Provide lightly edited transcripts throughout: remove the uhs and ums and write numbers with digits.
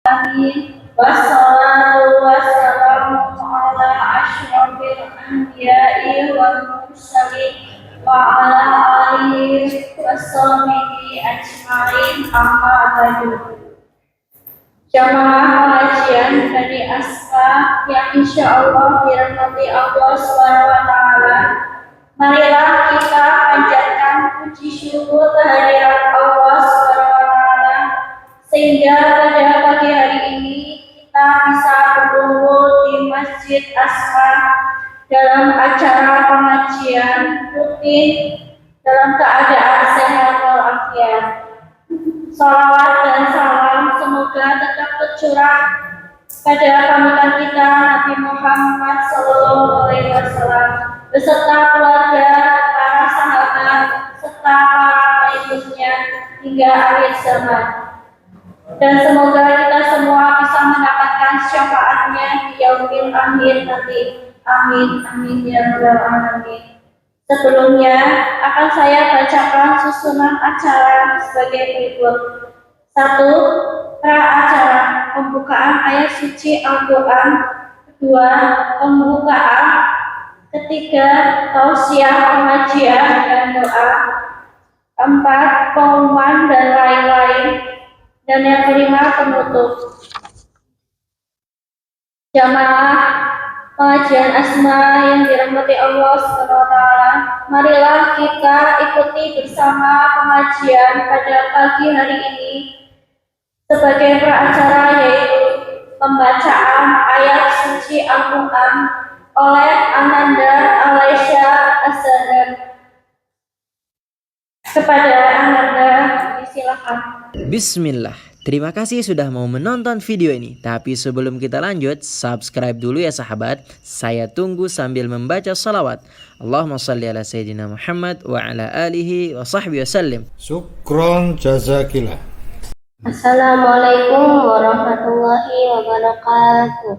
Wassalatu wassalamu ala asyrafil anbiya'i wal mursalin wa ala alihi washabihi ajma'in amma ba'du. Jamaah pengajian dari Asma yang insya Allah dirahmati Allah SWT, marilah kita panjatkan puji syukur kehadirat Allah SWT sehingga pada pagi hari ini kita bisa berkumpul di Masjid Asma dalam acara pengajian rutin dalam keadaan sehat walafiat. Salawat dan salam semoga tetap tercurah pada panutan kita Nabi Muhammad SAW beserta keluarga, para sahabat, serta para pengikutnya hingga akhir zaman. Dan semoga kita semua bisa mendapatkan syafaatnya di yaumil akhir nanti. Amin, amin ya rabbal alamin. Sebelumnya akan saya bacakan susunan acara sebagai berikut. 1. Pra-acara pembukaan ayat suci Al-Quran. 2. Pembukaan. 3. Tausiah pengajian dan doa. 4. Pengumuman dan lain-lain. Dan yang kelima, penutup. Jamaah pengajian Asma yang dirahmati Allah SWT, marilah kita ikuti bersama pengajian pada pagi hari ini sebagai peracara, yaitu pembacaan ayat suci Al-Quran oleh Ananda Alaisha Azhar. Kepada Ananda, disilakan. Bismillah. Terima kasih sudah mau menonton video ini. Tapi sebelum kita lanjut, subscribe dulu ya sahabat. Saya tunggu sambil membaca salawat. Allahumma salli ala Sayyidina Muhammad wa ala alihi wa sahbihi wasallim. Syukron jazakillah. Assalamualaikum warahmatullahi wabarakatuh.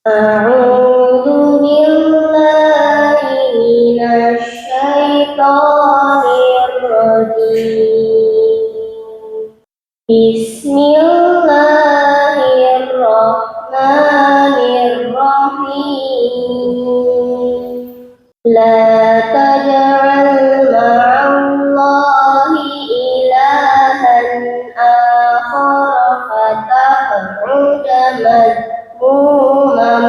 A'udzu billahi minasy syaithanir rajim. Bismillahirrahmanirrahim. La taj'al ma'allahi ilahan akhar fataq'uda madhmuman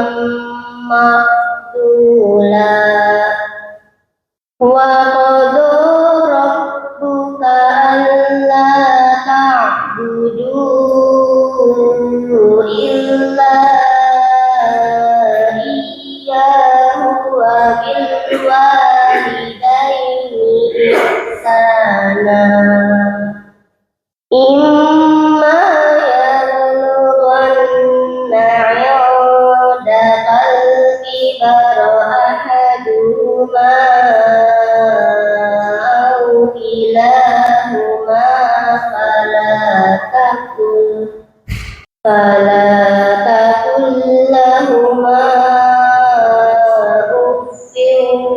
mahdula. Wa qadha rabbuka alla ta'budu illa iyyahu wa bil walidayni ihsana. Imma yablughanna 'indakal kibara ahaduhuma aw kilahuma fala takul lahuma uffin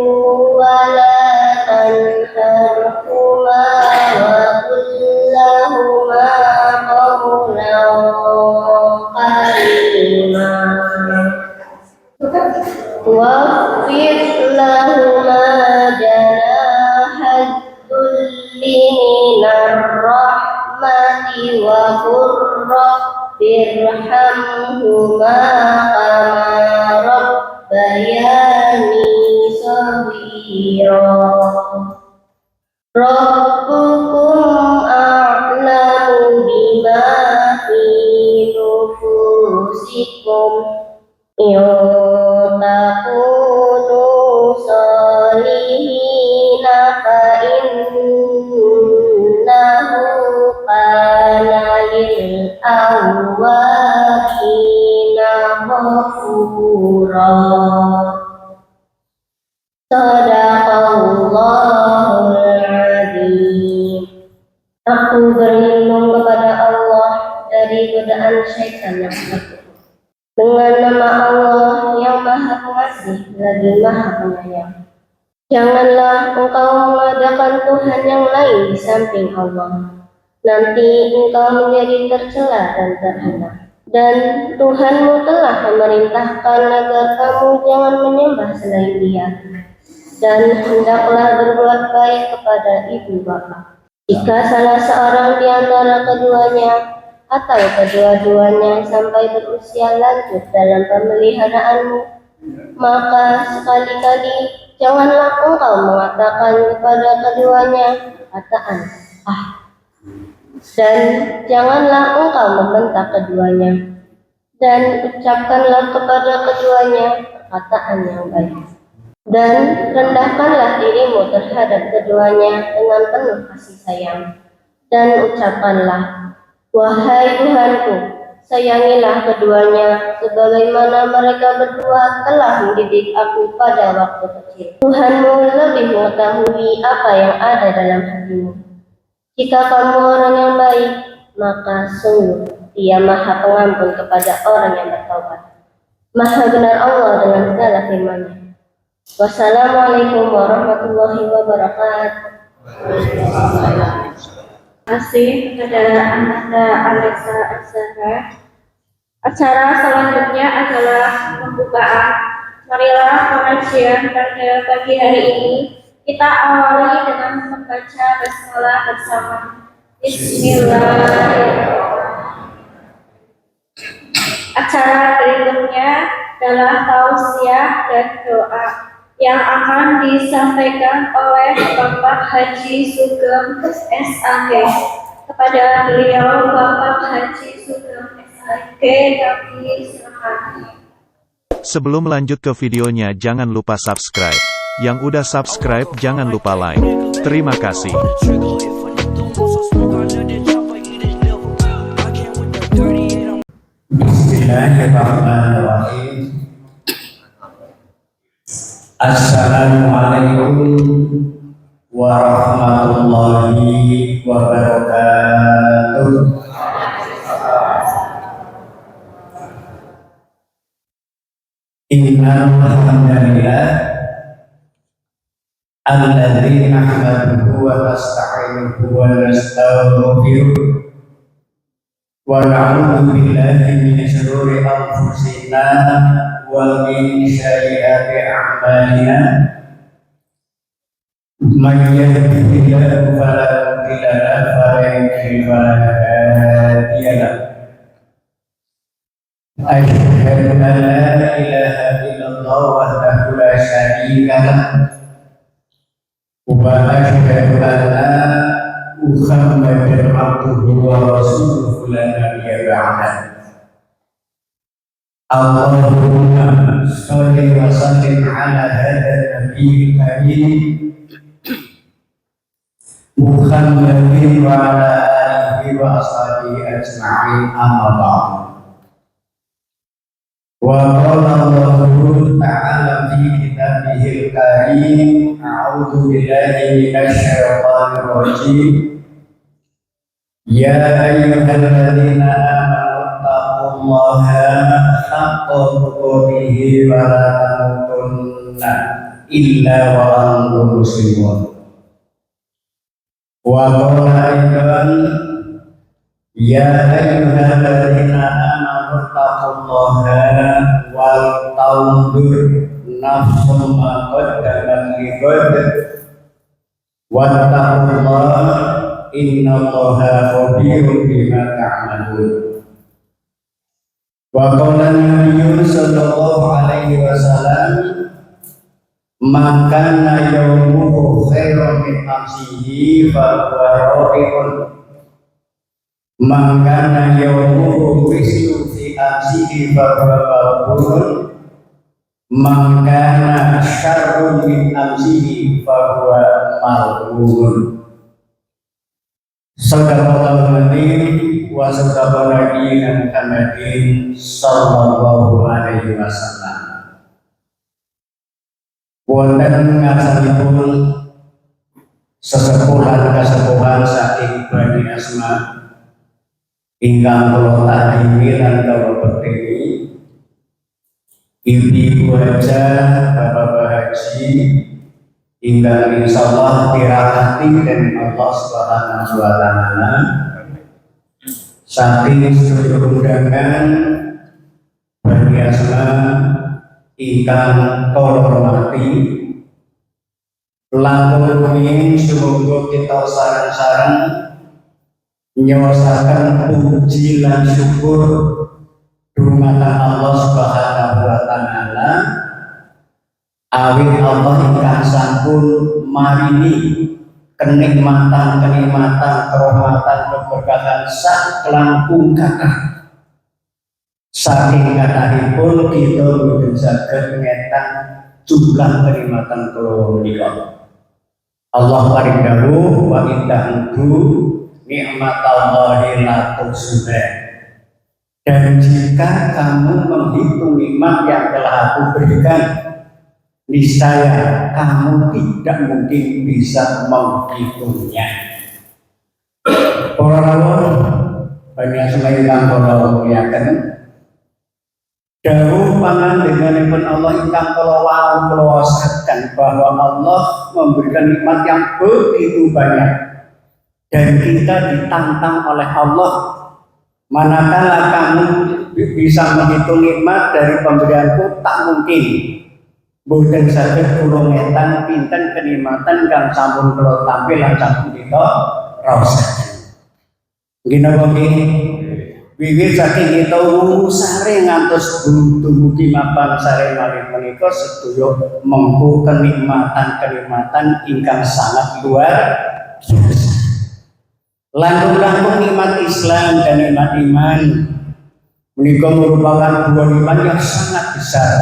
wa la tanharhuma wa qul lahuma qawlan karima. Waqfid lahuma janahad dhulli minar rahmati wa qur rabbirhamhuma kama rabbayani shaghira. Rabbukum a'lamu bima fi nufusikum in takunu salihina fa innahu kana lil awwabina ghafura. Shadaqallahul adzim. Aku berlindung kepada Allah dari godaan syaitan yang buruk. Dengan nama Allah yang Maha Pengasih lagi Maha Penyayang. Janganlah engkau mengadakan Tuhan yang lain di samping Allah. nanti engkau menjadi tercela dan terhina. Dan Tuhanmu telah memerintahkan agar kamu jangan menyembah selain Dia. Dan hendaklah berbuat baik kepada ibu bapa. Jika salah seorang di antara keduanya atau kedua-duanya sampai berusia lanjut dalam pemeliharaanmu, maka sekali-kali janganlah engkau mengatakan kepada keduanya perkataan dan janganlah engkau membentak keduanya, dan ucapkanlah kepada keduanya perkataan yang baik. Dan rendahkanlah dirimu terhadap keduanya dengan penuh kasih sayang, dan ucapkanlah, wahai Tuhanku, sayangilah keduanya sebagaimana mereka berdua telah mendidik aku pada waktu kecil. Tuhanmu lebih mengetahui apa yang ada dalam hatimu. Jika kamu orang yang baik, maka sungguh Dia Maha Pengampun kepada orang yang bertaubat. Maha benar Allah dengan segala firman-Nya. Wassalamualaikum warahmatullahi wabarakatuh. Terima kasih kepada Ananda Alexa Azhara. Acara selanjutnya adalah pembukaan. Marilah pengajian pada pagi hari ini kita awali dengan membaca basmalah bersama. Bismillahirrahmanirrahim. Acara berikutnya adalah tausiah dan doa yang akan disampaikan oleh Bapak Haji Sugeng SAG. Kepada beliau Bapak Haji Sugeng SAG, kami silakan. Sebelum lanjut ke videonya, jangan lupa subscribe. Yang udah subscribe jangan lupa like. Terima kasih. Bismillahirrahmanirrahim. Assalamualaikum warahmatullahi wabarakatuh. Innal hamdalillah alladzi nahmaduhu wa nasta'inuhu wa nastaghfiruh wa na'udzu billahi min shururi anfusina wa min sayyiati a'malina. Man yahdihillahu fala mudilla lahu wa man yudlil fala hadiya lahu. Asyhadu an la ilaha illallah wahdahu la syarika lahu wa asyhadu anna Muhammadan abduhu wa rasuluhu la nabiyya ba'dahu. Allahumma sholli wa sallim ala hadzal nabiyil karim Muhammadin wa ala alihi wa ashabihi ajma'in, amma ba'du. Wa qala Allahu ta'ala fi kitabihil karim, a'udzu billahi minasy syaithanir rajim. Ya ayyuhalladzina amanu taqullaha haqqa tuqatih wa la tamutunna illa wa antum muslimun. Wa qala aidan ya ayyuhalladzina amanu taqullaha wal tanzur nafsum ma qaddamat lighad wattaqullaha innallaha khabirun bima ta'malun. Wa qala Nabi sallallahu alaihi wasallam, man kana yawmuhu khairan min amsihi fa huwa ra'iun, man kana yawmuhu mislu fi amsihi fa huwa maqbulun, man kana syarrun min amsihi fa huwa mal'un. Sadaqallahu al-azim wa sadaqa nabiyyina Muhammadin sallallahu alaihi wasallam. Wonten ngarsanipun sesepuhan kasepuhan saking Bani Asma ingkang kula takdimi lan kula berteni, Ibu Haja Bapak Haji ingkang insyaallah dirahmati dening Allah Subhanahu wa taala, saking sedaya undangan Bani Asma ingkang kula hormati, langkung rumiyin semoga kita sareng-sareng nyawasaken puji lan syukur dumateng Allah Subhanahu wa taala awit Allah ingkang sampun marini kenikmatan, kerahmatan, keberkahan sak langkung kathah. Saking kathahipun kita boten saged ngetan jumlah kenikmatan kula menika. Allah paring dawuh wa indahu nikmatallahi la tuhsuha. Dan jika kamu menghitung nikmat yang telah aku berikan, niscaya kamu tidak mungkin bisa menghitungnya. Para rawuh Bani Asma ingkang kula muliaken, dawuh pangandikanipun Allah ingkang kula waosaken bahwa Allah memberikan nikmat yang begitu banyak dan kita ditantang oleh Allah. Manakala kamu bisa menghitung nikmat dari pemberianku, tak mungkin. Boten saged kula ngetan pinten kenikmatan kang sampun kula tampil lan sampun kita raosaken. Nggih napa nggih? Wiwit saking kita sare ngantos dumugi mapan sare malih menika sedaya mengku kenikmatan ingkang sangat luar biasa. Langkung-langkung nikmat Islam dan nikmat iman menika merupakan dua nikmat yang sangat besar.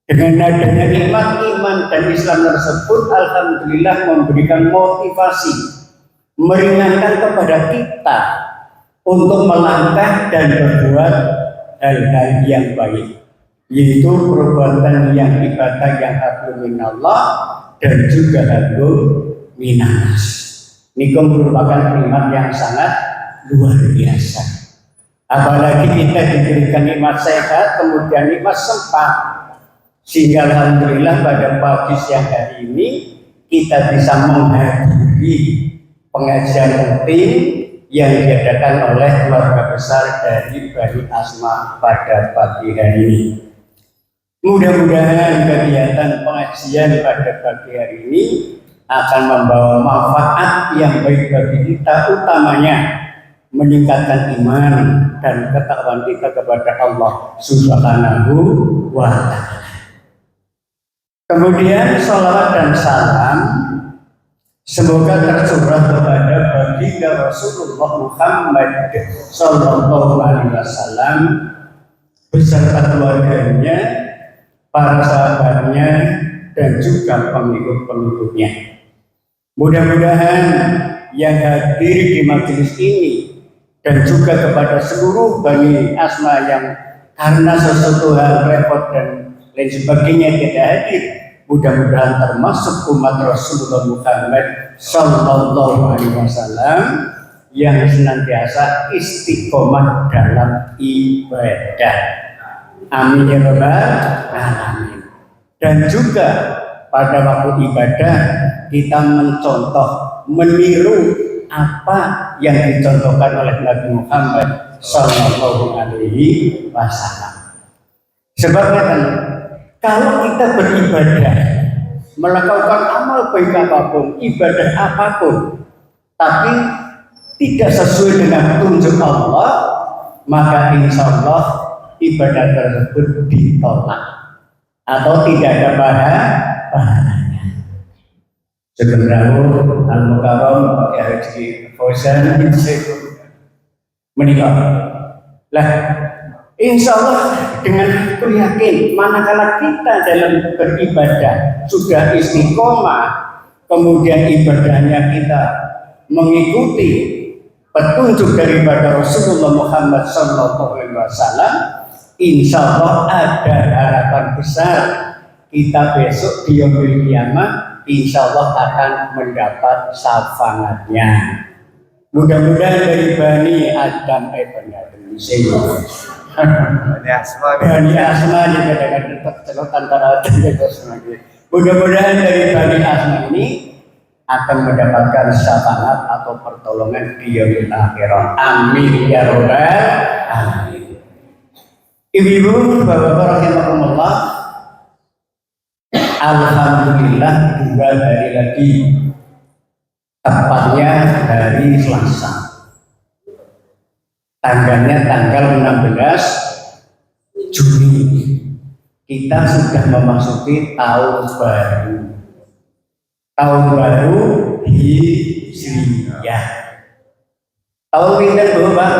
Dengan adanya nikmat iman dan Islam tersebut, alhamdulillah memberikan motivasi, meringankan kepada kita untuk melangkah dan berbuat hal-hal yang baik, yaitu perbuatan yang ibadah yang hablum minallah dan juga hablum minannas. Ini merupakan nikmat yang sangat luar biasa. Apalagi kita diberikan nikmat sehat, kemudian nikmat sempat, sehingga alhamdulillah pada pagi siang hari ini kita bisa menghadiri pengajian rutin yang diadakan oleh keluarga besar dari Bani Asma pada pagi hari ini. Mudah-mudahan kegiatan pengajian pada pagi hari ini akan membawa manfaat yang baik bagi kita, utamanya meningkatkan iman dan ketakwaan kita kepada Allah Subhanahu wa ta'ala. Kemudian salawat dan salam semoga tercurah kepada baginda Rasulullah Muhammad sallallahu alaihi wasallam beserta keluarganya, para sahabatnya dan juga pengikut-pengikutnya. Mudah-mudahan yang hadir di majelis ini dan juga kepada seluruh Bani Asma yang karena sesuatu hal repot dan lain sebagainya tidak hadir, mudah-mudahan termasuk umat Rasulullah Muhammad sallallahu alaihi wasallam yang senantiasa istiqomah dalam ibadah. Amin ya rabbal alamin. Dan juga pada waktu ibadah kita mencontoh, meniru apa yang dicontohkan oleh Nabi Muhammad sallallahu alaihi wasallam. Sebabnya kan kalau kita beribadah, melakukan amal baik apapun, ibadah apapun, tapi tidak sesuai dengan petunjuk Allah, maka insya Allah ibadah tersebut ditolak atau tidak ada pahalanya. Sebenarnya Al-Mukarram pakai Haji Fauzan menikah. Lah, insya Allah dengan aku yakin manakala kita dalam beribadah sudah istiqomah, kemudian ibadahnya kita mengikuti petunjuk daripada Rasulullah Muhammad SAW, insya Allah ada harapan besar kita besok di yaumil kiamat insya Allah akan mendapat syafaatnya. Mudah-mudahan dari Bani Adam Bani Asma dikatakan tetap celok antara Adam dan Asma. Mudah-mudahan dari Bani Asma ini akan mendapatkan syafaat atau pertolongan di yaumil akhirah. Amin ya robbal alamin. Ibu-ibu, bapak-bapak rahimakumullah, alhamdulillah 2 hari lagi, tepatnya hari Selasa. Tanggalnya tanggal 16 Juni. Kita sudah memasuki tahun baru. Tahun baru Hijriyah. Tahun pinten Bu, Pak?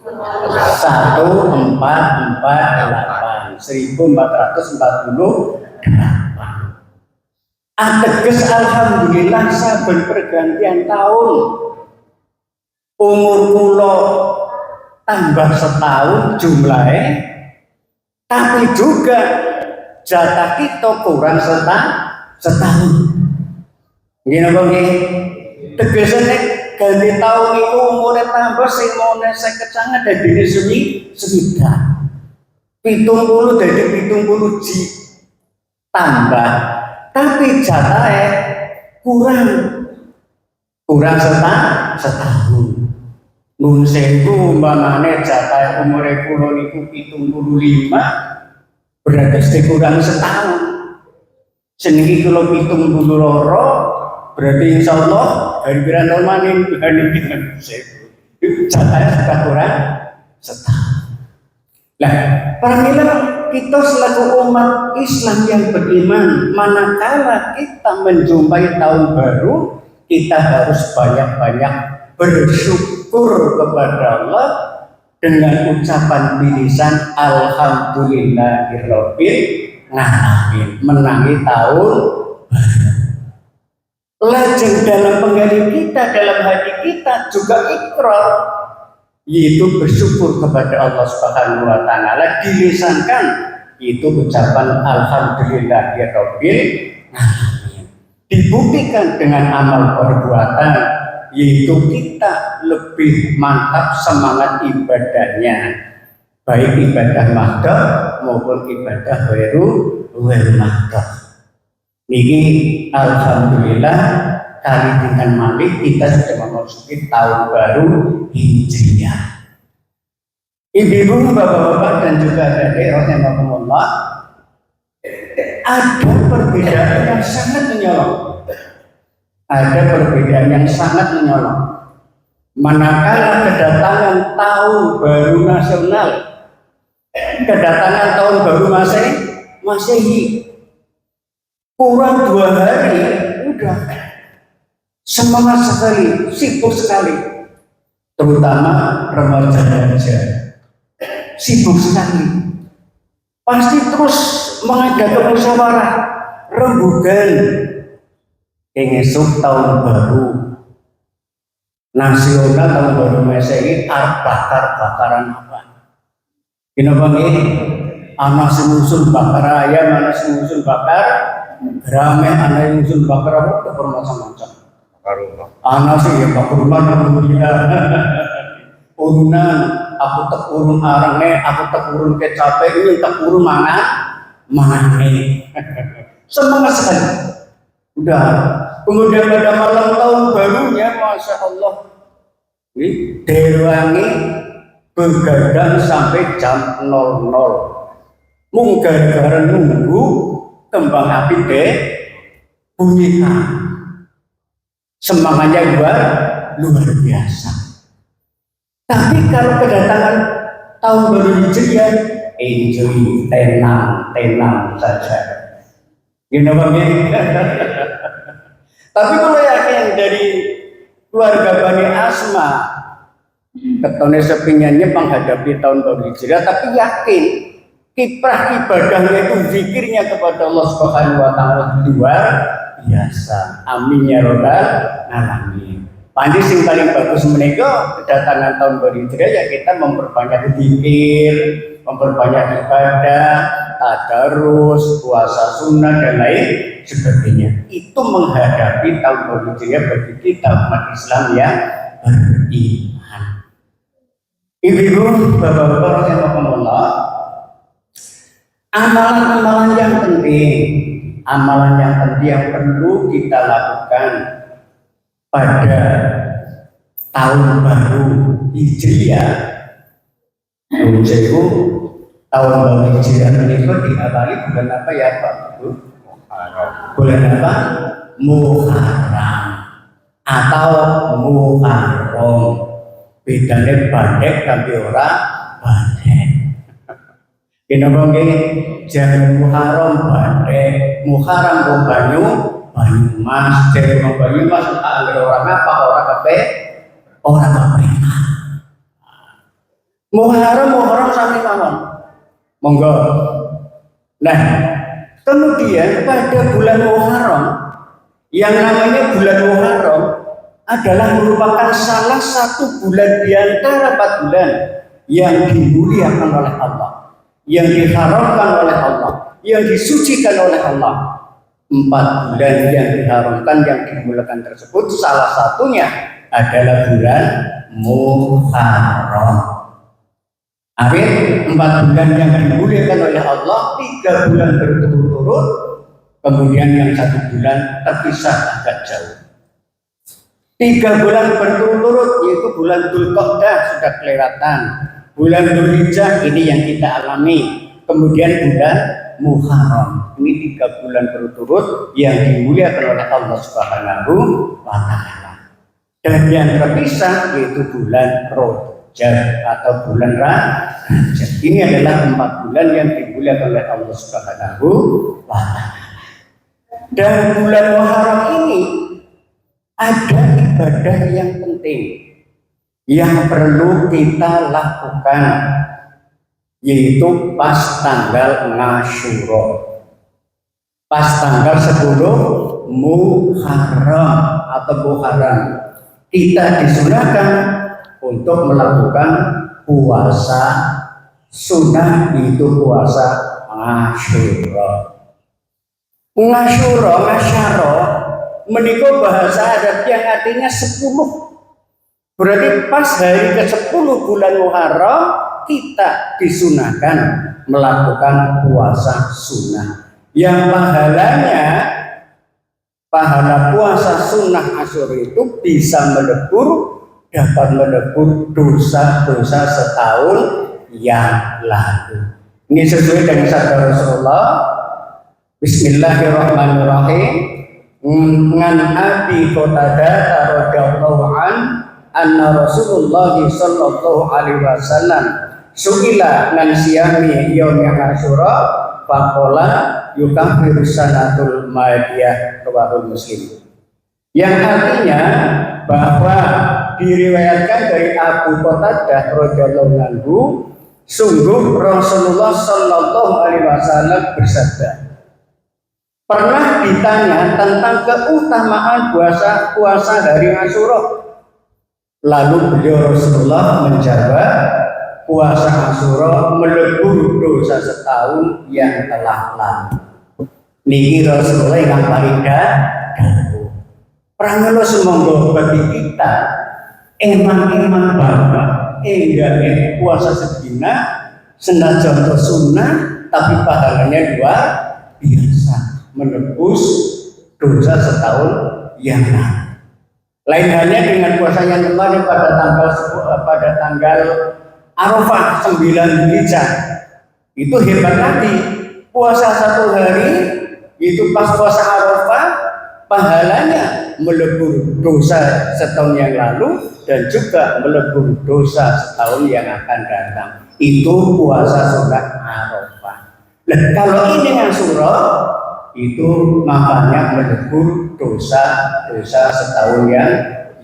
1448, 1448. Ateges alhamdulillah saben pergantian tahun umur kula tambah setahun jumlahnya, tapi juga jatah kita kurang setahun. Gini apa nggih? Tegesane ganti tahun itu umurnya tambah sing mone 50 sangat dadine swidak. 70 dadi 70 ji tambah. Tapi jatahnya kurang setahun. Nun sewu umpamane jatah umure kula niku 75, berarti kurang setahun. Seniki kula 72, berarti insyaallah hari pirang maning hari 1000. Jatahnya sudah kurang setahun. Nah, pramila kita selaku umat Islam yang beriman, manakala kita menjumpai tahun baru, kita harus banyak-banyak bersyukur kepada Allah dengan ucapan bilisan alhamdulillahirabbil alamin, menangi tahun baru. Lajeng dalam penggali kita, dalam hati kita juga ikrar, yaitu bersyukur kepada Allah Subhanahu wa taala, dilisankan itu ucapan alhamdulillahirabbil alamin. Dibuktikan dengan amal perbuatan, yaitu kita lebih mantap semangat ibadahnya, baik ibadah mahdoh maupun ibadah ghairu mahdoh. Ini alhamdulillah kali dengan malik kita sudah memasuki tahun baru Hijriyah. Ibu-ibu, bapak-bapak dan juga adik-adik rahimakumullah, ada perbedaan yang sangat menyolong. Ada perbedaan yang sangat menyolong. Manakala kedatangan tahun baru nasional, kedatangan tahun baru Masehi, kurang 2 hari udah semangat sekali, sibuk sekali, terutama remaja-remaja sibuk sekali, pasti terus mengadakan musyawarah rembugan esok tahun baru nasional, tahun baru Masehi, bakar-bakaran apa? Kenapa nih? Anak semusun bakar ayam, anak semusun bakar rame, anak semusun bakar apa? Bermacam-macam. Anak sih ya bakar rumah, urunan, aku tak urun arangnya, aku tak urun kecape, ini tak urun mangan nih. Semangat sekali. Udah. Kemudian pada malam tahun barunya, masya Allah, dewangi begadang sampai jam 00. Gara-gara nunggu kembang api bunyikan. Semangatnya luar biasa. Tapi kalau kedatangan tahun baru Hijriyah, enjoy, tenang saja. Gini Bang. Tapi kalau yakin dari keluarga Bani Asma, ketone sepingannya menghadapi tahun baru Hijriyah, tapi yakin kiprah ibadahnya itu zikirnya kepada Allah Subhanahu wa taala luar biasa. Amin ya robbal alamin. Panji sing paling bagus menika kedatangan tahun baru Hijriyah, ya kita memperbanyak zikir, memperbanyak ibadah, tadarus, puasa sunnah dan lain sebagainya. Itu menghadapi tahun baru Hijriyah bagi kita umat Islam yang beriman. Ibu-ibu, bapak-bapak rahimakumullah, amalan-amalan yang penting amalan yang penting yang perlu kita lakukan pada tahun baru Hijriah. Sewu tahun baru Hijriah itu diawali bulan apa ya Pak Ibu? Bulan apa? Muharram atau Muharram. Bedanya bandek tapi ora bandek. Kenapa nggih? Jangan Muharram bandek, Muharram wong Banyumas, jadi wong Banyumas anggere orang apa orang kabeh orang kabeh. Muharram sami mawon. Monggo. Nah, kemudian pada bulan Muharram yang namanya bulan Muharram adalah merupakan salah satu bulan di antara 4 bulan yang dimuliakan oleh Allah, yang diharamkan oleh Allah, yang disucikan oleh Allah. 4 bulan yang diharamkan, yang dimuliakan tersebut salah satunya adalah bulan Muharram. Amin. 4 bulan yang dimuliakan oleh Allah, 3 bulan berturut-turut, kemudian yang 1 bulan terpisah agak jauh. 3 bulan berturut-turut yaitu bulan Dzulqa'dah sudah kelewatan, bulan Dzulhijjah ini yang kita alami, kemudian bulan Muharram. Ini 3 bulan berturut yang dimuliakan oleh Allah Subhanahu wa Ta'ala. Dan yang terpisah yaitu bulan Rajab atau bulan Rajab. Ini adalah 4 bulan yang dimuliakan oleh Allah Subhanahu wa Ta'ala. Dan bulan Muharram ini ada ibadah yang penting yang perlu kita lakukan, yaitu pas tanggal Asyura, pas tanggal 10 Muharram atau Muharram, kita disunahkan untuk melakukan puasa sunnah, itu puasa Asyura. Asyara menikah bahasa Arab yang artinya 10. Berarti pas hari ke-10 bulan Muharram kita disunahkan melakukan puasa sunnah, yang pahalanya, pahala puasa sunnah Asyura itu bisa dapat melebur dosa-dosa setahun yang lalu. Ini sesuai dengan sabda Rasulullah. Bismillahirrahmanirrahim. Ngan Abi Qatadah radhiyallahu anna Rasulullah sallallahu alaihi wasallam suila nan siyami yaumi Asyura faqala yukaffiru sanatul madiyah, rawahu Muslim. Yang artinya bahwa diriwayatkan dari Abu Qatadah radhiyallahu anhu, sungguh Rasulullah sallallahu alaihi wasallam bersabda, pernah ditanya tentang keutamaan puasa hari Asyura. Lalu beliau Rasulullah menjawab, puasa Asyura melebur dosa setahun yang telah lalu. Niki Rasulullah yang paling dahulu. Prangono semonggo bagi kita emang bahwa enggak puasa sedina senajan sunnah tapi pahalanya luar biasa, menebus dosa setahun yang lalu. Lain halnya dengan puasa yang kemarin pada tanggal Arafah 9 Dzulhijjah. Itu hebat lagi. Puasa 1 hari itu pas puasa Arafah, pahalanya melebur dosa setahun yang lalu dan juga melebur dosa setahun yang akan datang. Itu puasa sunnah Arafah. Nah, kalau ini Asyura itu makanya melebur dosa-dosa setahun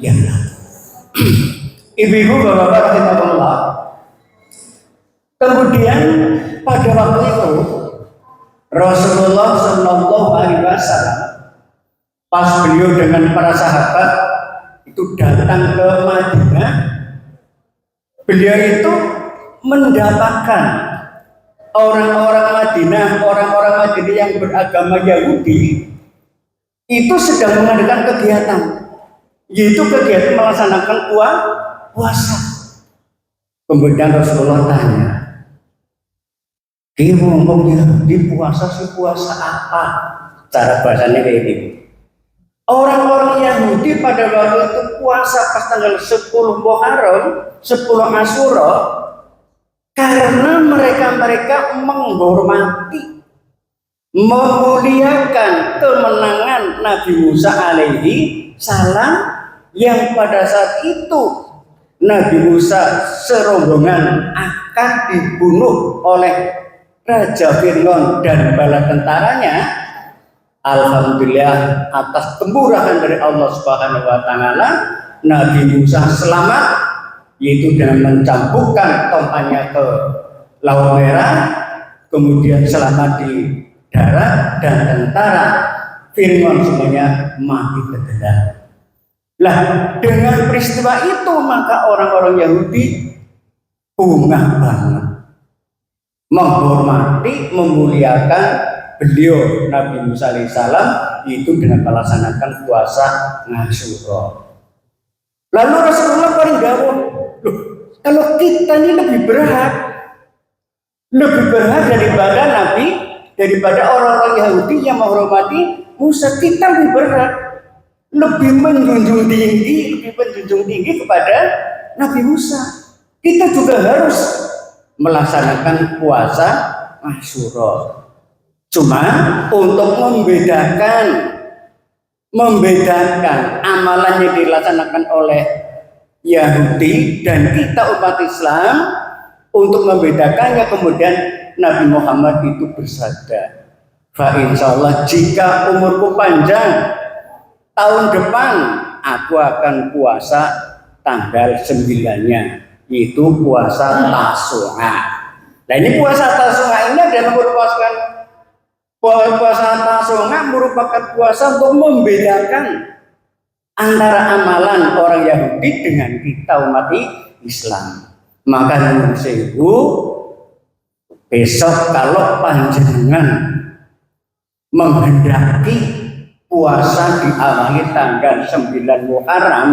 yang lalu. Ibu-ibu, bapak-bapak rahimahullah. Kemudian pada waktu itu Rasulullah Shallallahu Alaihi Wasallam pas beliau dengan para sahabat itu datang ke Madinah, beliau itu mendapatkan orang-orang Madinah yang beragama Yahudi itu sedang mengadakan kegiatan, yaitu kegiatan melaksanakan puasa. Kemudian Rasulullah tanya, "Ngomong Yahudi puasa apa?" cara bahasanya kayak gitu. Orang-orang Yahudi pada waktu itu puasa pas tanggal 10 Muharram, 10 Asyura, karena mereka menghormati, memuliakan kemenangan Nabi Musa alaihi salam, yang pada saat itu Nabi Musa serombongan akan dibunuh oleh Raja Fir'aun dan bala tentaranya. Alhamdulillah atas kemurahan dari Allah Subhanahu wa taala, Nabi Musa selamat, yaitu dengan mencampurkan tongkatnya ke Laut Merah, kemudian selamat di darat, dan tentara Fir'aun semuanya mati terdedah. Lah, dengan peristiwa itu maka orang-orang Yahudi bungah banget, menghormati, memuliakan beliau Nabi Musa alaihissalam, itu dengan melaksanakan puasa Asyura. Lalu Rasulullah paling dawuh, loh, kalau kita ini lebih berhak daripada Nabi, daripada orang-orang Yahudi yang menghormati Musa, kita lebih berhak, lebih menjunjung tinggi kepada Nabi Musa. Kita juga harus melaksanakan puasa Asyura. Cuma untuk membedakan amalan yang dilaksanakan oleh Yahudi dan kita umat Islam, untuk membedakannya kemudian Nabi Muhammad itu bersabda, fa insyaallah jika umurku panjang, tahun depan aku akan puasa tanggal 9-nya, yaitu puasa Tasyu'a. Nah, ini puasa Tasyu'a ini adalah merupakan puasa Tasyu'a, merupakan puasa untuk membedakan antara amalan orang Yahudi dengan kita umat Islam. Maka nun sewu, besok kalau panjenengan menghendaki puasa diawali tanggal 9 Muharram,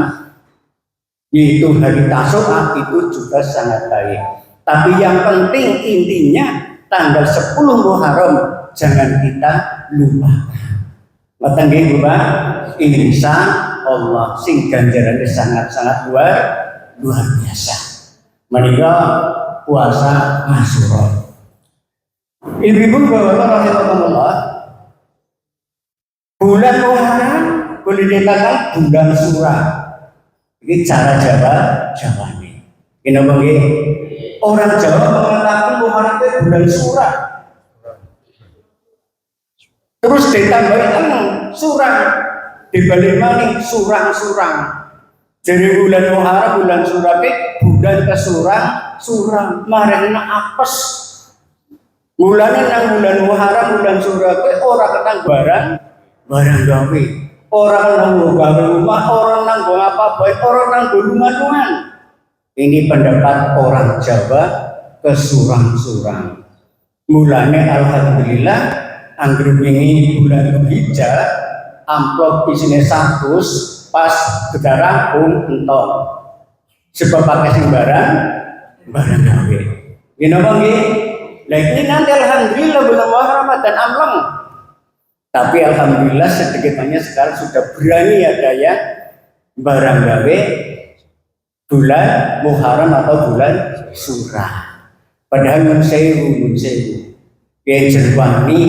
yaitu hari Tasyu'a, itu juga sangat baik. Tapi yang penting intinya tanggal 10 Muharram jangan kita lupakan. Mboten nggih, Bapak? Insya Allah sing ganjarannya sangat-sangat luar biasa. Menika puasa Asyura. Ibu-ibu bapak rahimahullah, bulan Muharram boleh dikatakan bulan surah. Ini cara Jawa nih. Ini apa nggih? Orang Jawa mengatakan Muharram itu bulan surah. Terus ditambahin surah, dibalik maning surang-surang. Jadi bulan Muharram, bulan surah, bulan ke surang, marina apes. Bulannya nang bulan Muharram, bulan surah, orang kenang barang gawe. Orang nang gawe rumah, orang nang apa baik, orang nang lungan-lungan. Ini pendapat orang Jawa ke surang-surang. Mulanya alhamdulillah, anggrek ini bulan Dzulhijjah, amplop isinya 100, pas sudah rampung entok. Sebab pakai sing barang gawe. Gini apa nggih? Lah ini nanti alhamdulillah bulan Muharram dan amleng. Tapi alhamdulillah sedikit banyak sekarang sudah berani ada ya barang gawe bulan Muharram atau bulan Surah. Padahal mun sewu. Ya jerwani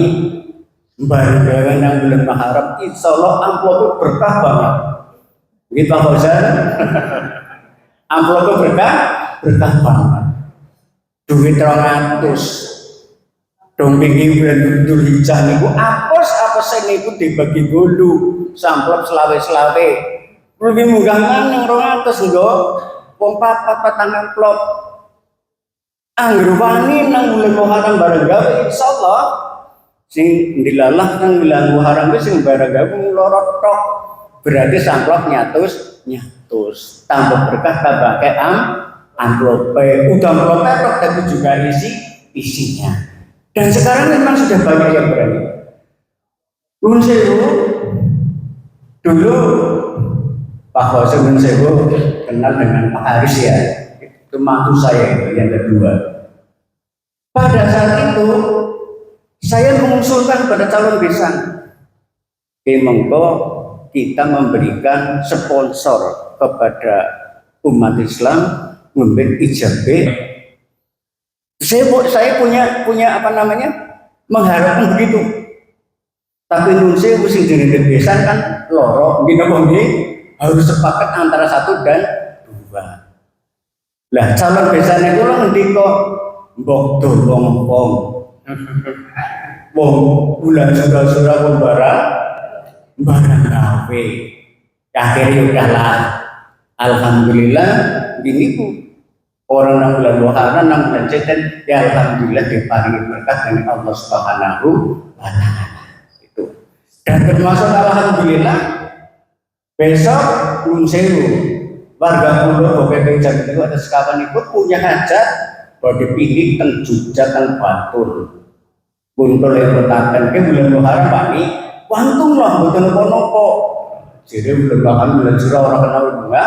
barang gawe nang bulan Muharram insyaallah amplopnya berkah banget. Gitu Pak Fauzan. Amplopnya berkah banget. Duit 200 dong pinggir bulan Dzulhijjah niku apes niku dibagi dulu samplop selawe lebih munggah nang 200 nggo wong 4 amplop angger wani nang bulan Muharram bareng gawe insyaallah sing dilalah nang bulan Muharram ku sing bareng gawe lorot tok berarti samplop nyatus tambah berkah tambah ke amplop udah amplop tok tapi juga isinya. Dan sekarang memang sudah banyak yang berani. Nun sewu dulu Pak Fauzan Nun sewu kenal dengan Pak Haris ya, itu mantu saya itu yang kedua. Pada saat itu saya mengusulkan pada calon besan, monggo kita memberikan sponsor kepada umat Islam memberi ijabah. Saya punya apa namanya, mengharapkan begitu. Tapi nun sewu sing dene-denesan kan loro, harus sepakat antara 1 dan 2. Lah calon besane kula ngendika mbok dolong wong. Wong bulan surah wong barang gawe. Akhirnya udahlah. Alhamdulillah ini ku orang nang bulan Muharram nang bulan Setan ya alhamdulillah diparingi berkat dari Allah Subhanahu wa taala. Itu. Dan termasuk alhamdulillah besok Nun Sewu warga Pulau BPK Jambi itu ada sekawan itu punya hajat bahwa dipilih teng Jogja teng Bantul. Buntul yang bertahan ke bulan Muharram Pak ini wantung lah betul nopo. Jadi bulan surah orang kenal bunga.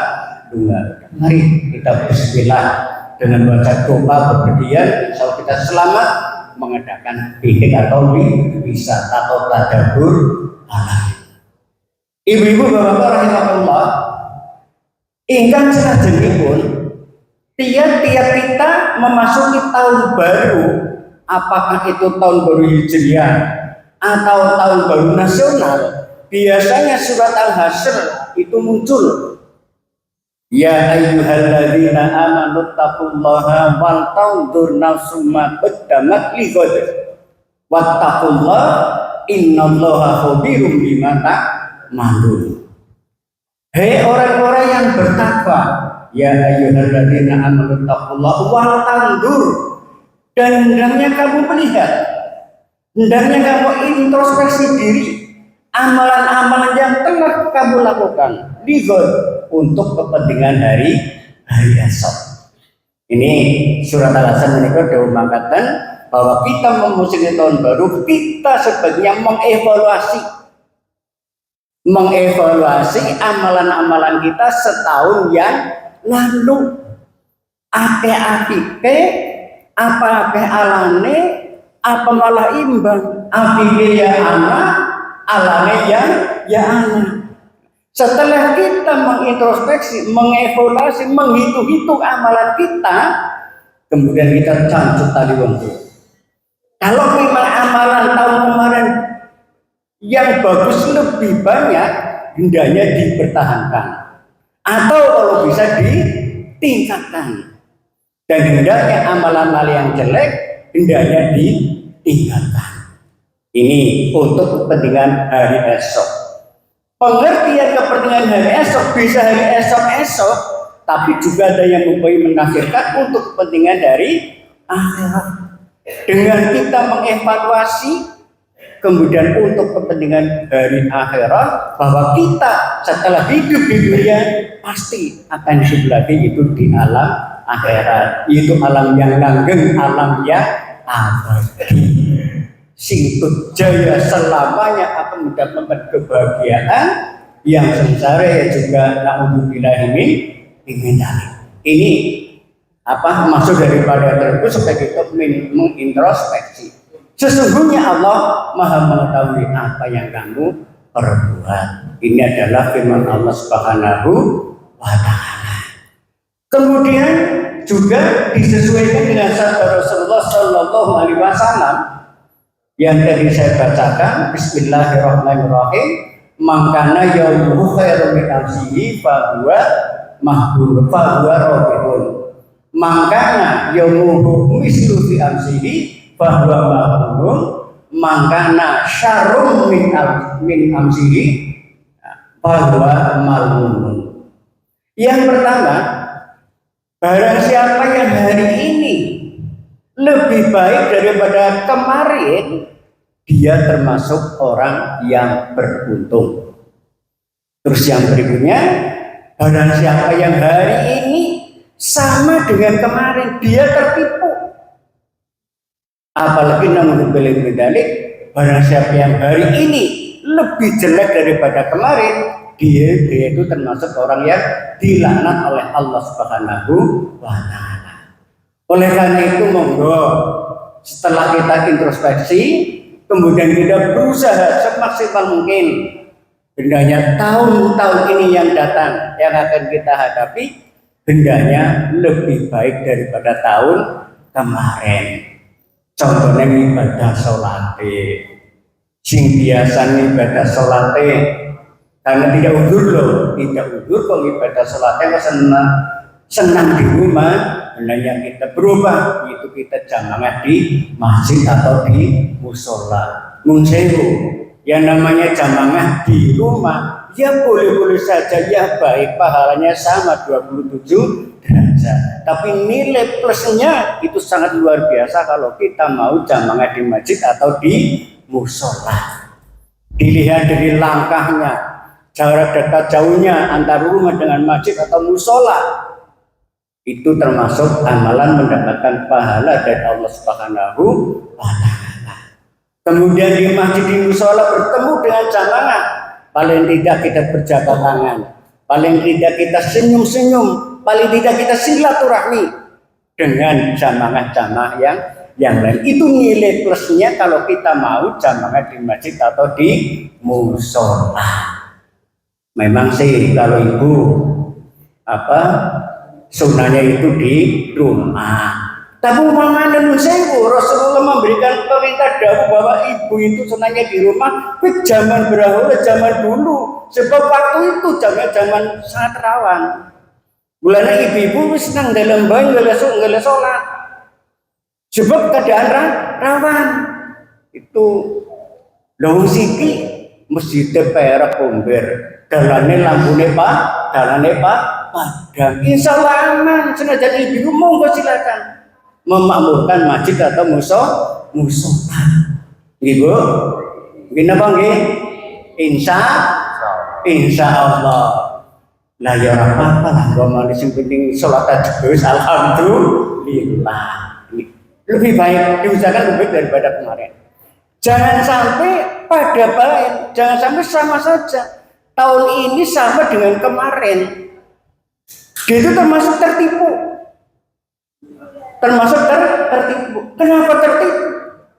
Mari kita bismillah dengan baca doa berpergian, insya Allah kita selamat mengadakan piknik atau wisata atau tadabbur alam. Ibu-ibu bapak-bapak rahimahullah, ingkang salajengipun tiap-tiap kita memasuki tahun baru, apakah itu tahun baru Hijriah atau tahun baru nasional, biasanya surat Al-Hasyr itu muncul. Ya ayyuhalladzina amanu taqullaha wal tanzur nafsum ma qaddamat lighad wattaqullaha innallaha khabirum bima ta'malun. Hei orang-orang yang bertakwa, ya ayyuhalladzina amanu taqullaha wal tanzur, dan hendaknya kamu melihat, hendaknya kamu introspeksi diri amalan-amalan yang telah kamu lakukan lighad untuk kepentingan hari esok. Ini surat Al-Hasyr menikah dalam mengatakan bahwa kita memasuki tahun baru, kita sebaiknya mengevaluasi amalan-amalan kita setahun yang lalu. Ake-ake, apa-ake alane, apa malah imbang, apike ya anak, alane ya anak. Setelah kita mengintrospeksi, mengevaluasi, menghitung-hitung amalan kita, kemudian kita cancut tali wongku. Kalau memang amalan tahun kemarin yang bagus lebih banyak, hendaknya dipertahankan. Atau kalau bisa ditingkatkan. Dan hendaknya amalan-amalan yang jelek, hendaknya ditingkatkan. Ini untuk kepentingan hari esok. Pengertian kepentingan hari esok bisa hari esok, tapi juga ada yang menafsirkan untuk kepentingan dari akhirat. Dengan kita mengevaluasi, kemudian untuk kepentingan hari akhirat, bahwa kita setelah hidup di dunia pasti akan hidup lagi itu di alam akhirat, yaitu alam yang langgeng, alam yang abadi. Singkut jaya selamanya akan mendapatkan kebahagiaan yang sengsara ya juga naudzubillah ini. Ini apa maksud daripada tersebut supaya kita mengintrospeksi. Sesungguhnya Allah Maha mengetahui apa yang kamu perbuat. Ini adalah firman Allah Subhanahu wa taala. Kemudian juga disesuaikan dengan sabda Rasulullah Shallallahu alaihi wasallam yang tadi saya bacakan, Bismillahirrahmanirrahim, mangkana yaumuhu khairum min amsihi fahuwa mahbub fahuwa robihun, mangkana yaumuhu mislu fi amsihi fahuwa mahbub, mangkana syarrum min amsihi fahuwa malmun. Yang pertama, barang siapa yang hari ini lebih baik daripada kemarin, dia termasuk orang yang beruntung. Terus yang berikutnya, barang siapa yang hari ini sama dengan kemarin, dia tertipu. Apalagi namun balik, barang siapa yang hari ini lebih jelek daripada kemarin, dia itu termasuk orang yang dilaknat oleh Allah Subhanahu wa taala. Oleh karena itu monggo setelah kita introspeksi, kemudian kita berusaha semaksimal mungkin Hendaknya tahun-tahun ini yang datang, yang akan kita hadapi, hendaknya lebih baik daripada tahun kemarin. Contohnya ibadah sholat, sing biasa ibadah sholat, karena tidak udur loh, tidak udur kok ibadah sholatnya senang di rumah. Hendaknya kita berubah, yaitu kita jamaah di masjid atau di musola. Munsewu, yang namanya jamaah di rumah, ya boleh-boleh saja, ya baik, pahalanya sama 27 derajat. Tapi nilai plusnya itu sangat luar biasa kalau kita mau jamaah di masjid atau di musola. Dilihat dari langkahnya, jarak dekat jauhnya antara rumah dengan masjid atau musola, itu termasuk amalan mendapatkan pahala dari Allah Subhanahu wa Ta'ala. Kemudian di masjid di musola bertemu dengan jamaah, paling tidak kita berjabat tangan, paling tidak kita senyum-senyum, paling tidak kita silaturahmi dengan jamaah-jamaah yang lain. Itu nilai plusnya kalau kita mau jamaah di masjid atau di musola. Memang sih kalau ibu sunahnya itu di rumah. Tapi umpamanya Rasulullah memberikan perintah dahulu bahwa ibu itu sunahnya di rumah. Ke zaman berahula, zaman dulu. Sebab waktu itu zaman sangat rawan. Mulanya ibu-ibu senang dalam bayi nggak sholat. Sebab keadaan rawan. Itu lawang siki masjid perak pomber. Dalane lampune padang. Insya Allah aman. Senajan ibu monggo silakan memakmurkan masjid atau musola. Ibu, gini apa nggih? Insya Allah. Lah ya ora apa-apa lah, kok manis sing penting salat aja wis alhamdulillah. Lebih baik diusahakan lebih daripada kemarin. Jangan sampai pada baik, jangan sampai sama saja. Tahun ini sama dengan kemarin. Itu termasuk tertipu. Kenapa tertipu?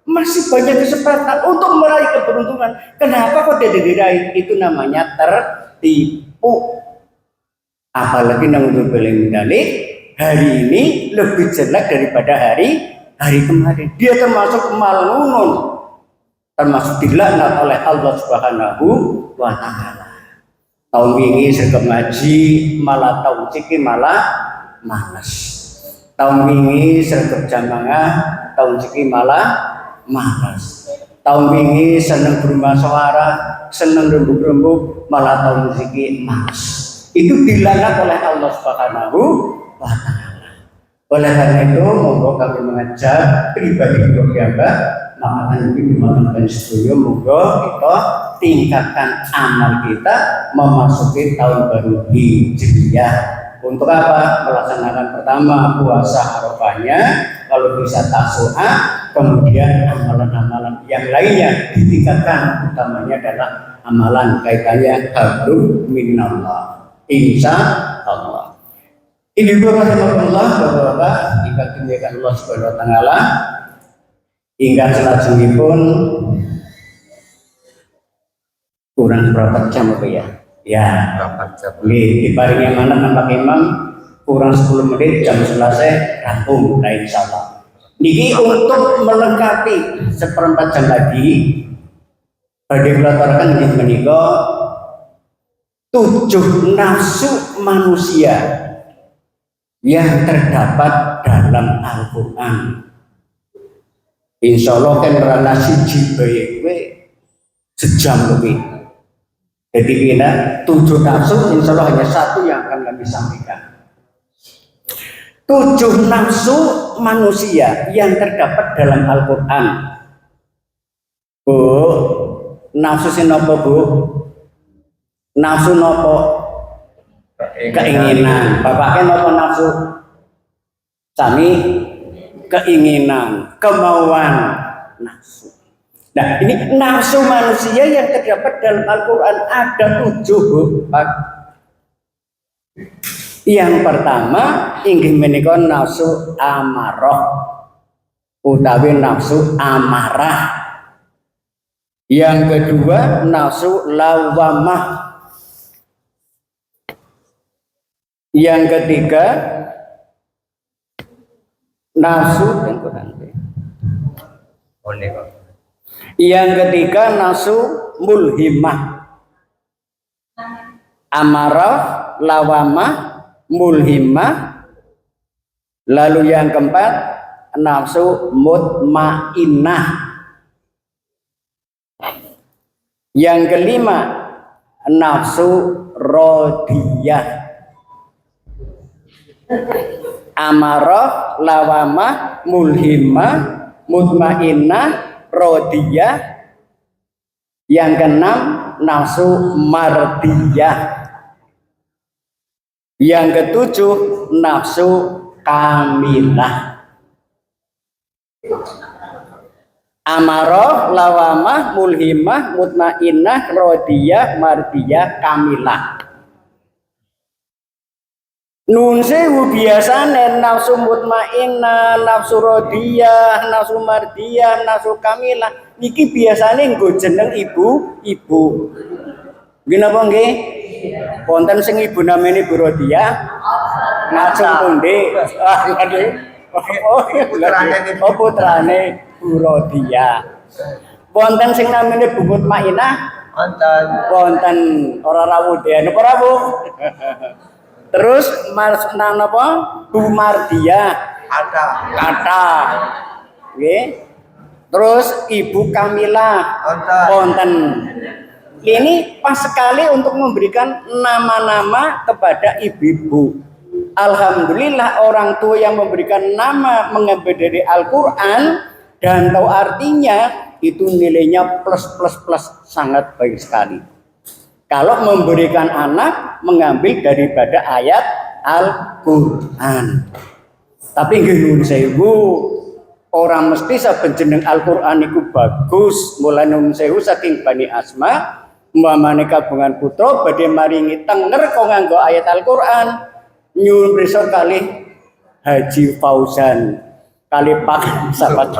Masih banyak kesempatan untuk meraih keberuntungan. Kenapa kok tidak diraih? Itu namanya tertipu. Apalagi namun medali hari ini lebih jelek daripada hari kemarin. Dia termasuk malunun, termasuk dilaknat oleh Allah Subhanahu wa Ta'ala. Tahun ini sergap ngaji, malah tahun ciki malah malas. Tahun ini sergap jamaah, tahun ciki malah malas. Tahun ini senang berumah suara, senang rembuk-rembuk, malah tahun ciki malas. Itu dilaknat oleh Allah Subhanahu wa Ta'ala. Oleh karena itu, monggo kami mengajak pribadi keluarga, maka ini dimakamkan studio, monggo kita tingkatkan amal kita memasuki tahun baru Hijriah. Untuk apa? Melaksanakan pertama puasa Arafahnya, kalau bisa tasu'a, kemudian amalan-amalan yang lainnya ditingkatkan, utamanya adalah amalan kaitannya hablum minallah. Insya Allah. Ini rahimahullah, Bapak-bapak, jika dimuliakan Allah Subhanahu wa Ta'ala, hingga selanjutnya kurang berapa jam ya? Ya, diparingi mana tanpa imam kurang 10 menit, jam 11 rampung. Nah, insya Allah. Niki untuk melengkapi seperempat jam lagi, bagi pelataran yang menikah 7 nafsu manusia yang terdapat dalam Al-Quran. Insya Allah kan rana siji baik sejam lebih. Jadi kita 7 nafsu, insya Allah hanya 1 yang akan kami sampaikan. 7 nafsu manusia yang terdapat dalam Al-Quran. Bu, nafsu sinapa bu? Nafsu nopo? Keinginan. Bapaknya nopo nafsu? Sami keinginan, kemauan, nafsu. Nah, ini nafsu manusia yang terdapat dalam Al-Quran ada 7. Yang pertama inggih menika nafsu amarah utawi nafsu amarah. Yang kedua nafsu lawamah. Yang ketiga nafsu yang ketiga nafsu mulhimah. Amarah, lawamah, mulhimah. Lalu yang keempat nafsu mutmainnah. Yang kelima nafsu rodiyah. Amarah, lawamah, mulhimah, mutmainnah, rodiyah. Yang keenam nafsu mardiyah. Yang ketujuh nafsu kamilah. Amarah, lawamah, mulhimah, mutmainnah, rodiyah, mardiyah, kamilah. Nun sewu biasane nafsu mutmainnah, nafsu rodiyah, nafsu mardiyah, nafsu kamilah niki biasane nggo jeneng ibu-ibu. Nggih napa nggih? Wonten sing ibu namine Bu Rodiyah. Ngajeng pundi? Oh putrane Bu Rodiyah. Wonten sing namine Bu Mutmainnah? Wonten ora rawuh napa rawuh? Terus napa? Bu Mardiyah. Kata. Nggih. Terus Ibu Kamila. Wonten. Ini pas sekali untuk memberikan nama-nama kepada ibu-ibu. Alhamdulillah orang tua yang memberikan nama mengambil dari Al-Quran dan tahu artinya itu nilainya plus sangat baik sekali. Kalau memberikan anak mengambil daripada ayat Al-Quran. Tapi nggih sewu orang mesti saben jeneng Al-Quran itu bagus. Mulai nun sewu saking Bani Asma umpamane kagungan putra badhe maringi tenger kok nganggo ayat Al-Qur'an nyuwun prisa kalih Haji Fauzan kalih Pak sahabat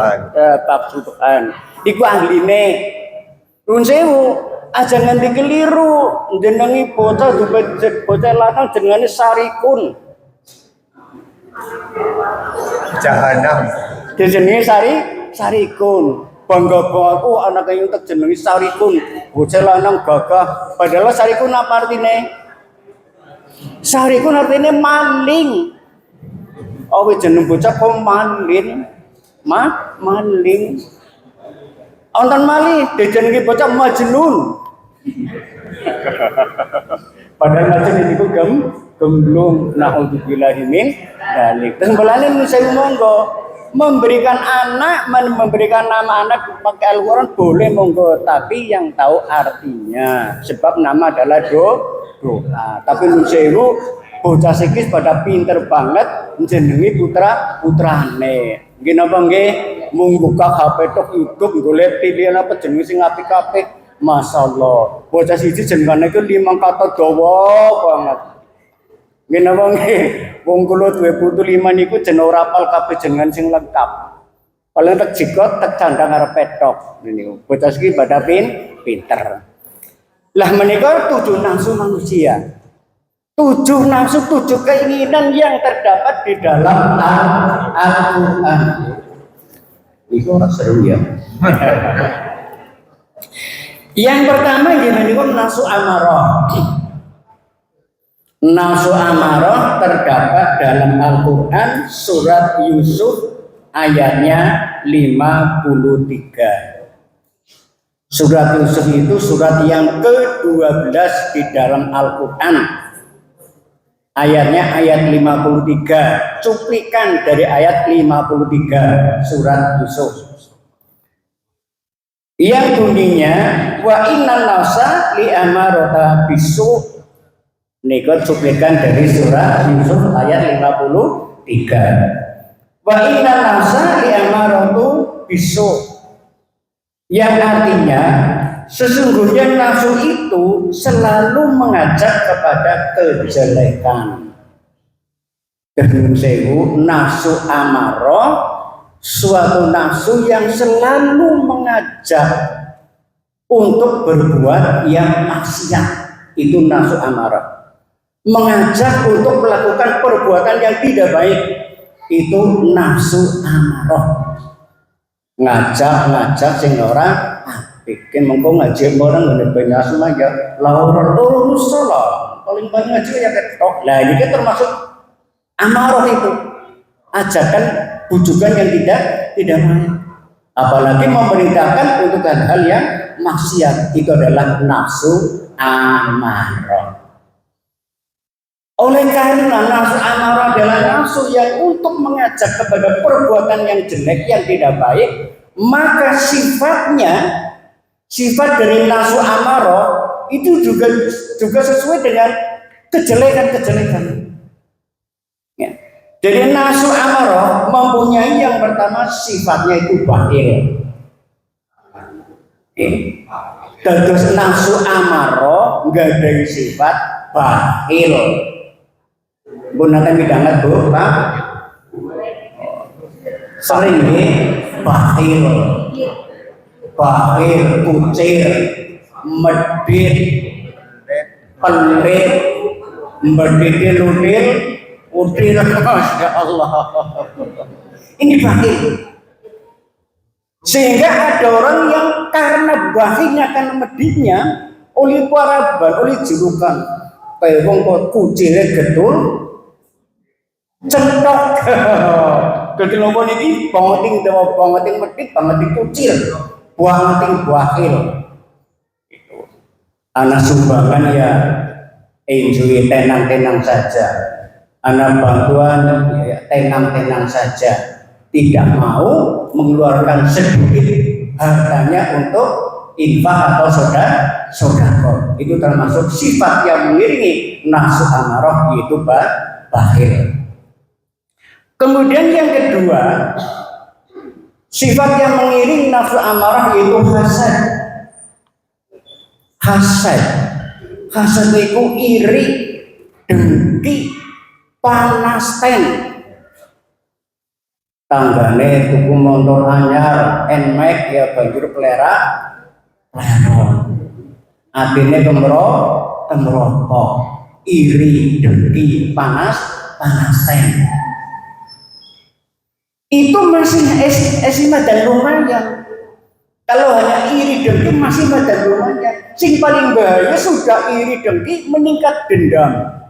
Pak Subhan iku ahline nuwun sewu aja nganti keliru jenengi bocah bocah lanang jenenge Sarikun jahanam jenenge Sarikun bangga banget anak yang tak jenengi Sarikun bocah lanang gagah padahal Sarikun apa artine? Sarikun artine maling. Oh jeneng bocah kok maling. Maling. Onten malih dijenengi bocah Majnun. Padahal Majnun niku gemblung naudzubillahi min dzalik. Terus belane saya monggo memberikan anak, memberikan nama anak pakai Al-Quran boleh monggo, tapi yang tahu artinya. Sebab nama adalah doa. Tapi nusewu bocah sikis pada pinter banget jenengi putrane. Nggih napa nggih? Mung buka HP tok YouTube golek pilihan apa jeneng sing apik-apik. Masyaallah. Bocah siji jenengane iku 5 kata dawa banget. Nggih napa nggih? Wong kula duwe putu 5 niku jeneng ora apal kabeh jenengan sing lengkap. Paling tek jikot tek candang arep petok niku. Bocah iki pada pinter. Lah menika 7 nafsu manusia. 7 nafsu, 7 keinginan yang terdapat di dalam Al-Qur'an. Iku ora seru ya. Yang pertama nggih menika nafsu amarah. Nafsu amarah terdapat dalam Al-Quran surat Yusuf ayatnya 53. Surat Yusuf itu surat yang ke-12 di dalam Al-Quran. Ayatnya ayat 53. Cuplikan dari ayat 53 surat Yusuf. Yang bunyinya wa innan nafsa li amarata bisu. Nika cuplikan dari surat Yusuf ayat 53. Wa inna nafsa li'amaratu bisu. Yang artinya sesungguhnya nafsu itu selalu mengajak kepada kejelekan. Kedung sewu nafsu amarah suatu nafsu yang selalu mengajak untuk berbuat yang maksiat, itu nafsu amarah. Mengajak untuk melakukan perbuatan yang tidak baik, itu nafsu amarah. Ngajak sing ora bikin mengko ngaji orang ngene banyak semuanya laur lurus salah paling banyak ngaji ya ketok. Lah ini kan termasuk amarah itu, ajakan bujukan yang tidak baik. Apalagi memerintahkan untuk hal-hal yang maksiat, itu adalah nafsu amarah. Oleh karena nafsu amarah adalah nafsu yang untuk mengajak kepada perbuatan yang jelek, yang tidak baik, maka sifat dari nafsu amarah itu juga sesuai dengan kejelekan-kejelekan. Ya. Jadi nafsu amarah mempunyai yang pertama sifatnya itu bakhil. Terus nafsu amarah enggak ada sifat bakhil. Gunakan bidangan Bu, Pak. Sering bakhil, kucir, medit, pelit, mbedit-ludil, udil, Masya Allah. Ini bakhil. Sehingga ada orang yang karena bakhilnya, karena meditnya, oleh paraban, oleh julukan, kayak wong kucirnya gedul, centok. Gedul apa niki? Bangeting medit, bangeting kucir, bangeting bakhil. Itu. Anak sumbangan ya enjoy tenang-tenang saja. Anak bantuan ya tenang-tenang saja. Tidak mau mengeluarkan sedikit hartanya untuk infak atau sedekah. Itu termasuk sifat yang mengiringi nafsu amarah, yaitu bakhil. Kemudian yang kedua, sifat yang mengiringi nafsu amarah yaitu hasad. Hasad itu iri, dengki, panas ten. Tanggane tuku motor anyar, NMAX ya banjur plerak. Atine kemrotok, iri, dengki, panas ten. Itu masih madan lumayan. Kalau hanya iri dengki masih madan lumayan. Sing paling bahaya sudah iri dengki meningkat dendam.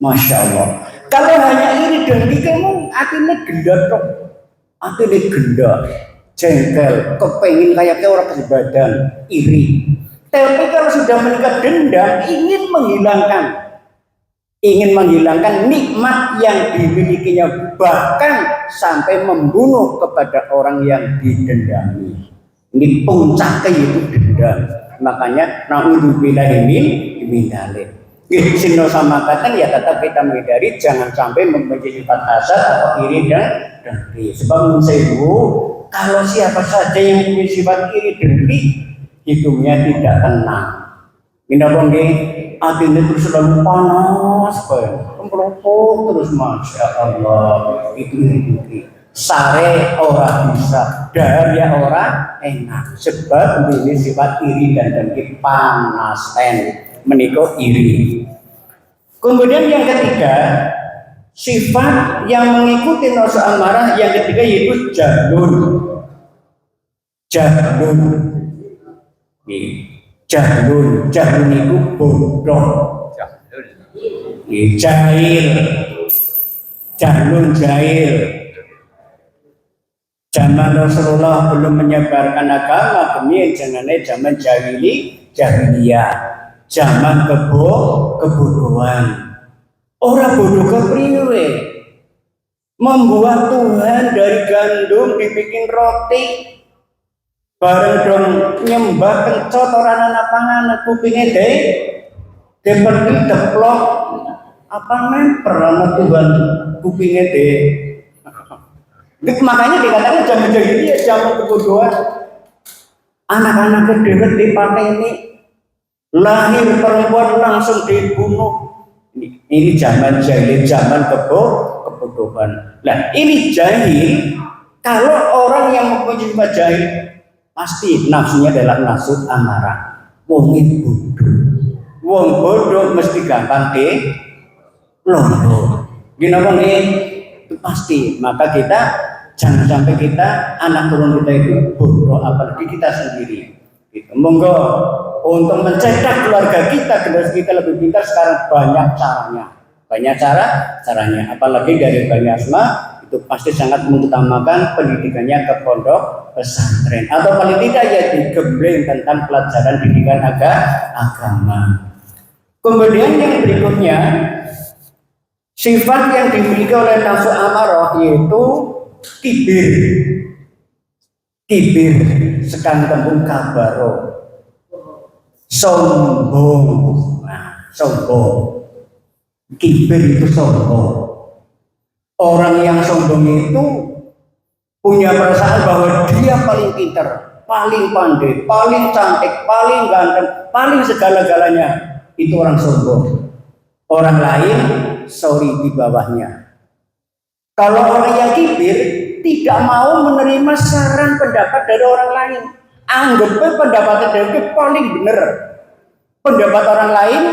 Masya Allah. Kalau hanya iri dengki kamu hatinya gendak kok. Hatinya gendak, jengkel, kepengin kayak orang kebadan, iri. Tapi kalau sudah meningkat dendam, ingin menghilangkan nikmat yang dimilikinya, bahkan sampai membunuh kepada orang yang didendami. Ini puncaknya itu dendam. Makanya naudzubillahi min dzalik. Sino sama kata ya tetap kita menghindari, jangan sampai membenci sifat hasad atau iri dan dengki. Sebab menurut kalau siapa saja yang punya sifat iri dengki, hidupnya tidak tenang. Minta bongge, hatinya terus selalu panas, kemperopok terus, Masya Allah. Itu iri dengki. Sare orang bisa, daya orang enak. Sebab ini sifat iri dan dengki panas menikah iri. Kemudian yang ketiga, sifat yang mengikuti nafsu amarah yang ketiga yaitu jahlun. Jahlun itu bodoh. Jahil. Zaman Rasulullah belum menyebarkan agama, kemudian zaman jahiliyah. Zaman kebodohan. Orang bodoh kepriwe. Membuat Tuhan dari gandum dibikin roti. Bareng dong nyembah kencot orang anak pangan kupingnya seperti deplok apa memper sama Tuhan kupingnya makanya dikatakan zaman jahiliyah, zaman kebodohan. Anak-anak kedewet dipakai ini. Lahir perempuan langsung dibunuh. Ini zaman jahil, zaman kebodohan. Nah, ini jahil. Kalau orang yang mempunyai sifat jahil, Pasti nafsunya adalah nafsu amarah. Wong bodoh. Wong bodoh mesti gampang londo. Gini apa nih? Itu pasti. Maka kita jangan sampai kita anak turun kita itu bodoh, apalagi kita sendiri. Gitu. Monggo untuk mencetak keluarga kita, generasi kita lebih pintar sekarang banyak caranya. Banyak caranya. Apalagi dari Bani Asma itu pasti sangat mengutamakan pendidikannya ke pondok pesantren atau paling tidak ya digembleng tentang pelajaran pendidikan agama. Kemudian yang berikutnya, sifat yang dimiliki oleh nafsu amarah yaitu kibir sekang tembung kabaro, sombong. Nah, sombong, kibir itu sombong. Orang yang sombong itu punya perasaan bahwa dia paling pintar, paling pandai, paling cantik, paling ganteng, paling segala-galanya. Itu orang sombong. Orang lain sorry di bawahnya. Kalau orang yang kibir tidak mau menerima saran pendapat dari orang lain, anggapnya pendapatnya dia paling benar, pendapat orang lain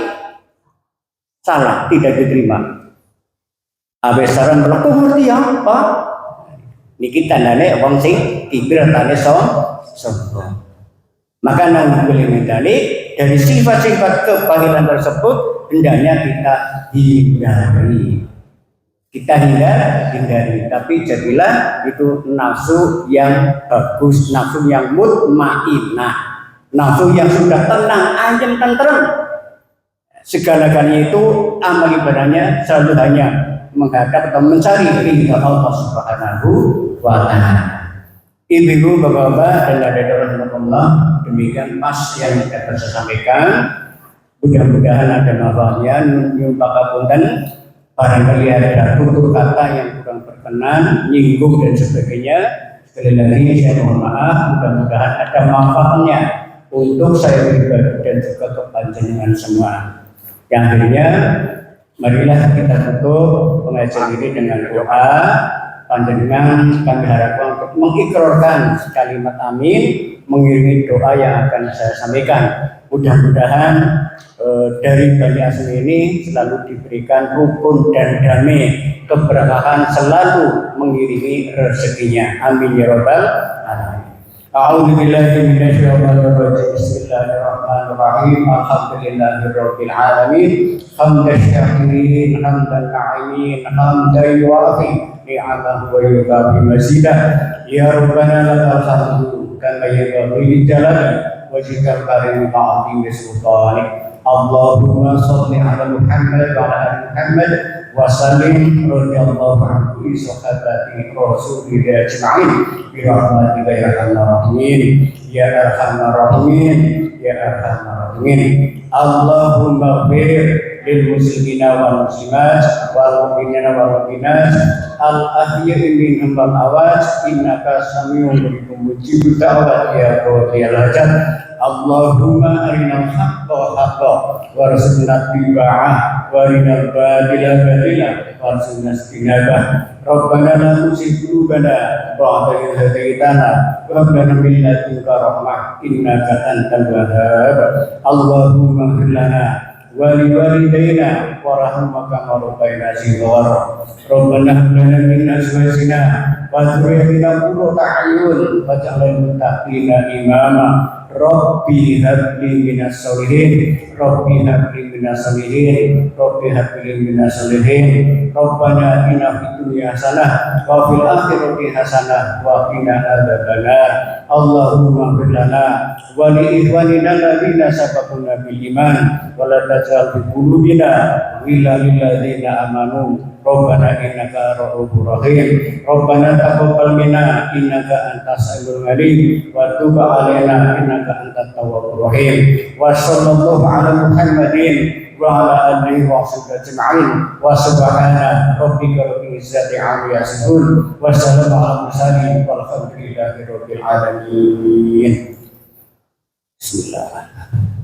salah, tidak diterima. Abe saran berlaku ngerti apa? Niki tandane wong sing kibir tandane sombong. Maka nang boleh medali dari sifat-sifat kepahilan tersebut hendaknya kita hindari. Kita hindari, tapi jadilah itu nafsu yang bagus, nafsu yang mutmainnah, nafsu yang sudah tenang, ayem, tentrem. Segala-galanya itu amal ibadahnya selalu hanya menghadap atau mencari ridha Allah Subhanahu wa Ta'ala. Ibu-ibu, bapak-bapak, dan saudara-saudara, demikian pas yang dapat saya sampaikan. Mudah-mudahan ada manfaatnya. Nyuwun pangapunten, barangkali ada tutur kata yang kurang berkenan, nyinggung dan sebagainya. Sekali lagi saya mohon maaf. Mudah-mudahan ada manfaatnya untuk saya pribadi dan juga kepanjenengan semua. Yang akhirnya, marilah kita tutup pengajian ini dengan doa. Panjenengan kami harapkan untuk mengikrarkan kalimat amin, mengiringi doa yang akan saya sampaikan. Mudah-mudahan dari Bani Asma ini selalu diberikan rukun dan damai, keberkahan selalu mengiringi rezekinya. Amin ya rabbal alamin. A'udzubillahi minasyaitonir rajim. Bismillahirrahmanirrahim. Alhamdulillahirabbil alamin. Hamdan syakirin, hamdan na'imin, hamdan yuwafi ni'amahu wa yukafi mazidah. Ya Rabbana lakal hamdu kama yanbaghi li jalali wajhikal karim wa 'azimi sultanik. Allahumma shalli 'ala Muhammad wa 'ala ali Muhammad wa sallim radhiyallahu anhu sahabati rasulillah ajma'in bi rahmatika ya arhamar rahimin ya arhamar rahimin ya arhamar rahimin. Allahumma ighfir lil muslimina wal muslimat wal mu'minina wal mu'minat al ahya'i minhum wal amwat innaka sami'un mujibud da'wat ya qadiyal hajat. Allahumma arinal haqqa haqqan warzuqna ittiba'ah wa arinal batila batila warzuqna ijtinabah. Rabbana la tuzigh qulubana ba'da idh hadaytana wa hab lana min ladunka rahmah innaka antal wahhab. Allahumma ighfir lana wa liwalidayna warhamna kama rabbayana shighara. Rabbana hab lana min azwajina wa dhurriyyatina qurrata a'yun waj'alna lil muttaqina imama. Rabbi habli minas solihin, Rabbi habli minas solihin, Rabbi habli minas solihin. Rabbana atina fid dunya hasanah wa fil akhirati hasanah wa qina adzabannar. Allahumma ighfir lana wa li ikhwanina alladziina sabaquna bil iman wa la taj'al fi qulubina ghillan lil ladzina amanu. Rabbana innaka ra'ufur rahim. Rabbana taqabbal minna innaka antas samiul alim wa tub 'alaina innaka antat tawwabur rahim. Wa sallallahu ala Muhammadin wa ala alihi wa sahbihi ajma'in. Wa subhana rabbika rabbil izzati 'amma yasifun wa salamun 'alal mursalin walhamdulillahi rabbil alamin. Bismillahirrahmanirrahim.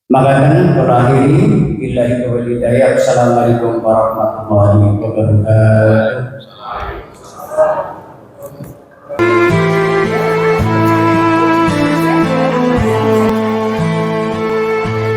Maka berakhiri billahi wal hidayah. Assalamualaikum warahmatullahi wabarakatuh.